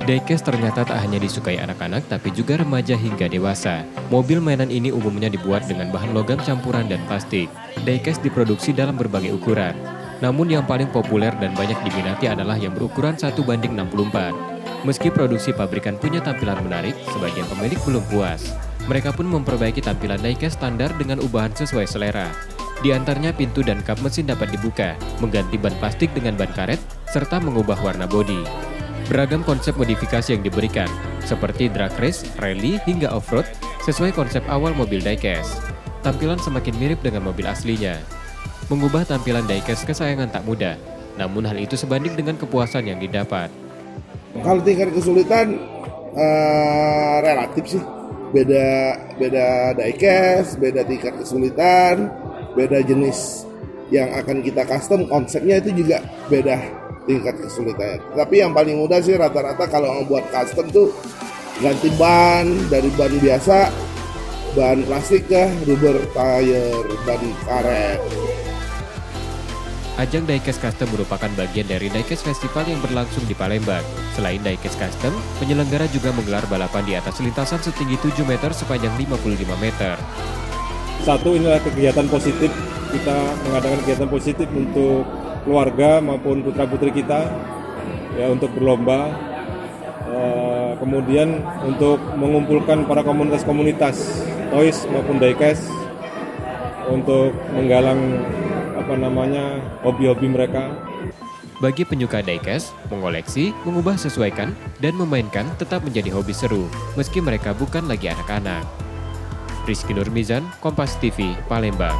Diecast ternyata tak hanya disukai anak-anak tapi juga remaja hingga dewasa. Mobil mainan ini umumnya dibuat dengan bahan logam campuran dan plastik. Diecast diproduksi dalam berbagai ukuran. Namun yang paling populer dan banyak diminati adalah yang berukuran 1:64. Meski produksi pabrikan punya tampilan menarik, sebagian pemilik belum puas. Mereka pun memperbaiki tampilan diecast standar dengan ubahan sesuai selera. Di antaranya pintu dan kap mesin dapat dibuka, mengganti ban plastik dengan ban karet, serta mengubah warna bodi. Beragam konsep modifikasi yang diberikan, seperti drag race, rally, hingga off-road, sesuai konsep awal mobil diecast. Tampilan semakin mirip dengan mobil aslinya. Mengubah tampilan diecast kesayangan tak mudah, namun hal itu sebanding dengan kepuasan yang didapat. Kalau tingkat kesulitan relatif sih, beda diecast, beda tingkat kesulitan, beda jenis yang akan kita custom, konsepnya itu juga beda tingkat kesulitannya. Tapi yang paling mudah sih rata-rata kalau membuat custom tuh ganti ban dari ban biasa, ban plastik ke rubber tire, ban karet. Ajang Diecast Custom merupakan bagian dari Diecast Festival yang berlangsung di Palembang. Selain Diecast Custom, penyelenggara juga menggelar balapan di atas lintasan setinggi 7 meter sepanjang 55 meter. Satu, inilah kegiatan positif, kita mengadakan kegiatan positif untuk keluarga maupun putra-putri kita ya, untuk berlomba, kemudian untuk mengumpulkan para komunitas-komunitas toys maupun diecast untuk menggalang hobi-hobi mereka. Bagi penyuka diecast, mengoleksi, mengubah sesuaikan, dan memainkan tetap menjadi hobi seru, meski mereka bukan lagi anak-anak. Rizky Nurmizan, Kompas TV, Palembang.